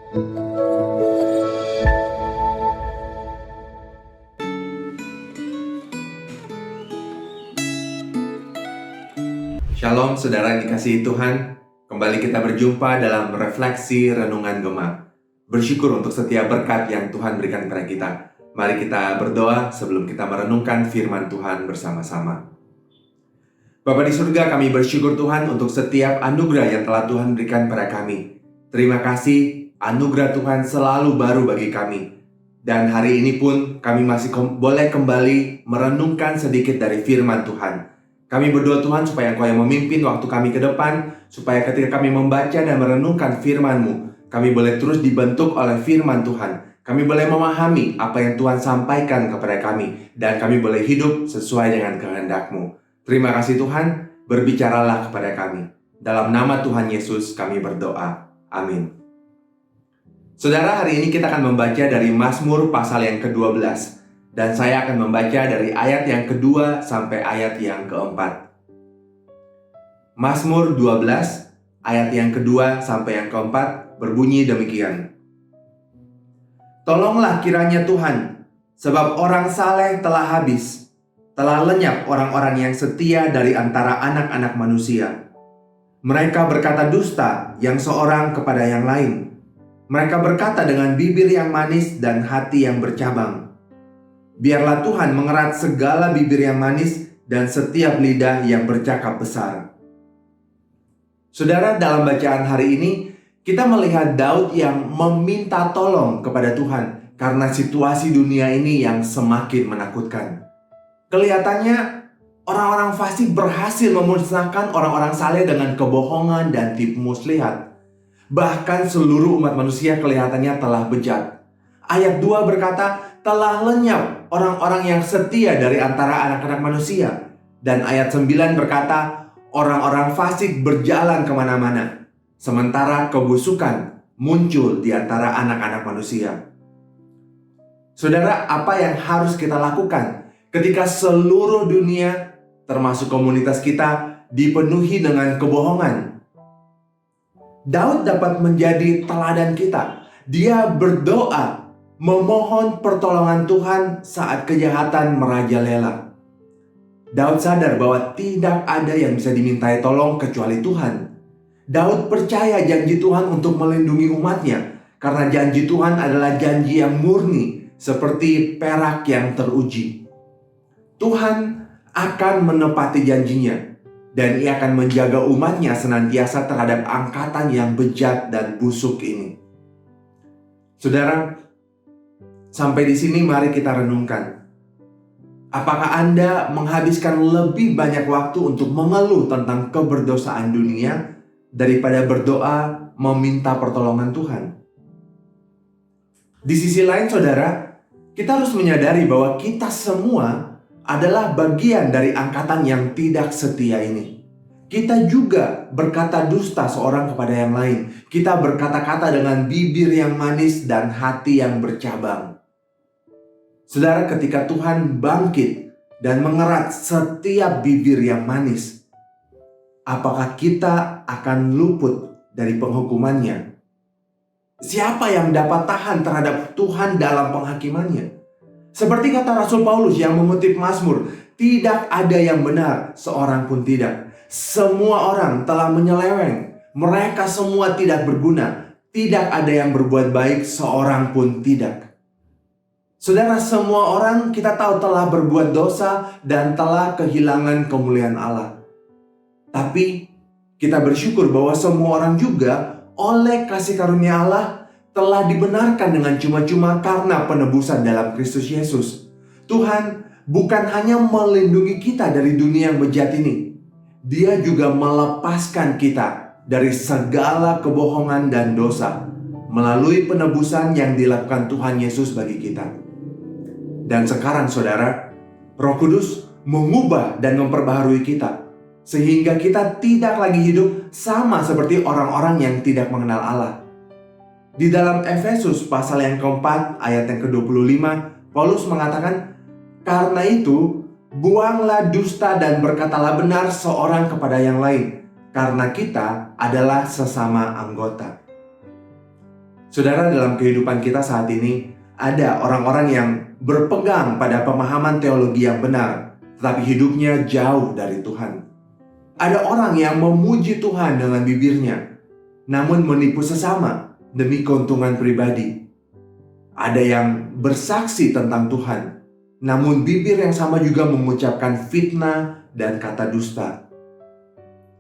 Shalom saudara yang dikasihi Tuhan. Kembali kita berjumpa dalam refleksi renungan Gema. Bersyukur untuk setiap berkat yang Tuhan berikan kepada kita. Mari kita berdoa sebelum kita merenungkan firman Tuhan bersama-sama. Bapa di surga, kami bersyukur Tuhan untuk setiap anugerah yang telah Tuhan berikan pada kami. Terima kasih, anugerah Tuhan selalu baru bagi kami. Dan hari ini pun kami masih boleh kembali merenungkan sedikit dari firman Tuhan. Kami berdoa Tuhan supaya Engkau yang memimpin waktu kami ke depan, supaya ketika kami membaca dan merenungkan firman-Mu, kami boleh terus dibentuk oleh firman Tuhan. Kami boleh memahami apa yang Tuhan sampaikan kepada kami, dan kami boleh hidup sesuai dengan kehendak-Mu. Terima kasih Tuhan, berbicaralah kepada kami. Dalam nama Tuhan Yesus kami berdoa. Amin. Saudara, hari ini kita akan membaca dari Mazmur pasal yang ke-12. Dan saya akan membaca dari ayat yang kedua sampai ayat yang keempat. Mazmur 12, ayat yang kedua sampai yang keempat berbunyi demikian. Tolonglah kiranya Tuhan, sebab orang saleh telah habis. Telah lenyap orang-orang yang setia dari antara anak-anak manusia. Mereka berkata dusta yang seorang kepada yang lain. Mereka berkata dengan bibir yang manis dan hati yang bercabang. Biarlah Tuhan mengerat segala bibir yang manis dan setiap lidah yang bercakap besar. Saudara, dalam bacaan hari ini kita melihat Daud yang meminta tolong kepada Tuhan karena situasi dunia ini yang semakin menakutkan. Kelihatannya orang-orang fasik berhasil memusnahkan orang-orang saleh dengan kebohongan dan tipu muslihat. Bahkan seluruh umat manusia kelihatannya telah bejat. Ayat 2 berkata, telah lenyap orang-orang yang setia dari antara anak-anak manusia. Dan ayat 9 berkata, orang-orang fasik berjalan kemana-mana. Sementara kebusukan muncul di antara anak-anak manusia. Saudara, apa yang harus kita lakukan ketika seluruh dunia, termasuk komunitas kita, dipenuhi dengan kebohongan? Daud dapat menjadi teladan kita. Dia berdoa, memohon pertolongan Tuhan saat kejahatan merajalela. Daud sadar bahwa tidak ada yang bisa dimintai tolong kecuali Tuhan. Daud percaya janji Tuhan untuk melindungi umatnya, karena janji Tuhan adalah janji yang murni, seperti perak yang teruji. Tuhan akan menepati janjinya, dan Ia akan menjaga umatnya senantiasa terhadap angkatan yang bejat dan busuk ini. Saudara, sampai di sini mari kita renungkan. Apakah Anda menghabiskan lebih banyak waktu untuk mengeluh tentang keberdosaan dunia daripada berdoa meminta pertolongan Tuhan? Di sisi lain saudara, kita harus menyadari bahwa kita semua adalah bagian dari angkatan yang tidak setia ini. Kita juga berkata dusta seorang kepada yang lain. Kita berkata-kata dengan bibir yang manis dan hati yang bercabang. Saudara, ketika Tuhan bangkit dan mengerat setiap bibir yang manis, apakah kita akan luput dari penghukumannya? Siapa yang dapat tahan terhadap Tuhan dalam penghakimannya? Seperti kata Rasul Paulus yang mengutip Mazmur, tidak ada yang benar, seorang pun tidak. Semua orang telah menyeleweng, mereka semua tidak berguna. Tidak ada yang berbuat baik, seorang pun tidak. Saudara, semua orang kita tahu telah berbuat dosa dan telah kehilangan kemuliaan Allah. Tapi kita bersyukur bahwa semua orang juga oleh kasih karunia Allah telah dibenarkan dengan cuma-cuma karena penebusan dalam Kristus Yesus. Tuhan bukan hanya melindungi kita dari dunia yang bejat ini, Dia juga melepaskan kita dari segala kebohongan dan dosa melalui penebusan yang dilakukan Tuhan Yesus bagi kita. Dan sekarang saudara, Roh Kudus mengubah dan memperbaharui kita, sehingga kita tidak lagi hidup sama seperti orang-orang yang tidak mengenal Allah. Di dalam Efesus pasal yang keempat ayat yang ke-25, Paulus mengatakan, karena itu buanglah dusta dan berkatalah benar seorang kepada yang lain, karena kita adalah sesama anggota. Saudara, dalam kehidupan kita saat ini, ada orang-orang yang berpegang pada pemahaman teologi yang benar, tetapi hidupnya jauh dari Tuhan. Ada orang yang memuji Tuhan dengan bibirnya, namun menipu sesama demi keuntungan pribadi. Ada yang bersaksi tentang Tuhan, namun bibir yang sama juga mengucapkan fitnah dan kata dusta.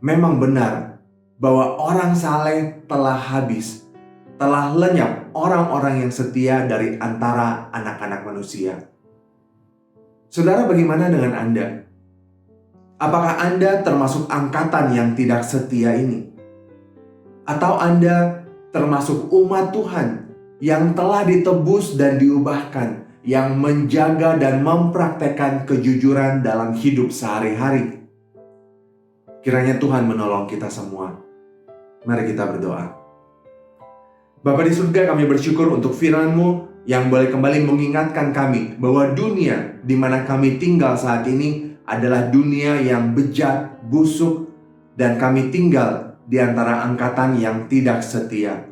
Memang benar bahwa orang saleh telah habis, telah lenyap orang-orang yang setia dari antara anak-anak manusia. Saudara, bagaimana dengan Anda? Apakah Anda termasuk angkatan yang tidak setia ini? Atau Anda termasuk umat Tuhan yang telah ditebus dan diubahkan, yang menjaga dan mempraktekkan kejujuran dalam hidup sehari-hari? Kiranya Tuhan menolong kita semua. Mari kita berdoa. Bapa di surga, kami bersyukur untuk firman-Mu yang boleh kembali mengingatkan kami bahwa dunia di mana kami tinggal saat ini adalah dunia yang bejat, busuk, dan kami tinggal di antara angkatan yang tidak setia.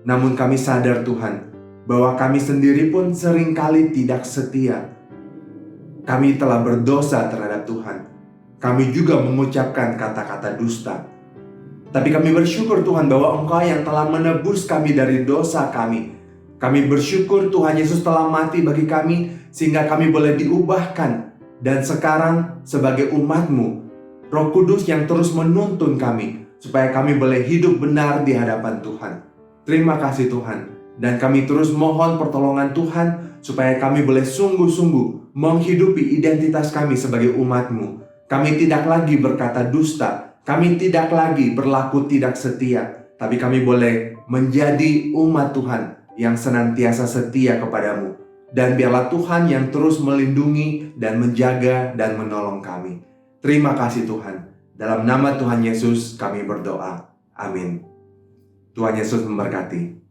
Namun kami sadar Tuhan, bahwa kami sendiri pun seringkali tidak setia. Kami telah berdosa terhadap Tuhan. Kami juga mengucapkan kata-kata dusta. Tapi kami bersyukur Tuhan bahwa Engkau yang telah menebus kami dari dosa kami. Kami bersyukur Tuhan Yesus telah mati bagi kami sehingga kami boleh diubahkan. Dan sekarang sebagai umat-Mu, Roh Kudus yang terus menuntun kami supaya kami boleh hidup benar di hadapan Tuhan. Terima kasih Tuhan. Dan kami terus mohon pertolongan Tuhan supaya kami boleh sungguh-sungguh menghidupi identitas kami sebagai umat-Mu. Kami tidak lagi berkata dusta. Kami tidak lagi berlaku tidak setia. Tapi kami boleh menjadi umat Tuhan yang senantiasa setia kepadamu. Dan biarlah Tuhan yang terus melindungi dan menjaga dan menolong kami. Terima kasih Tuhan. Dalam nama Tuhan Yesus kami berdoa. Amin. Tuhan Yesus memberkati.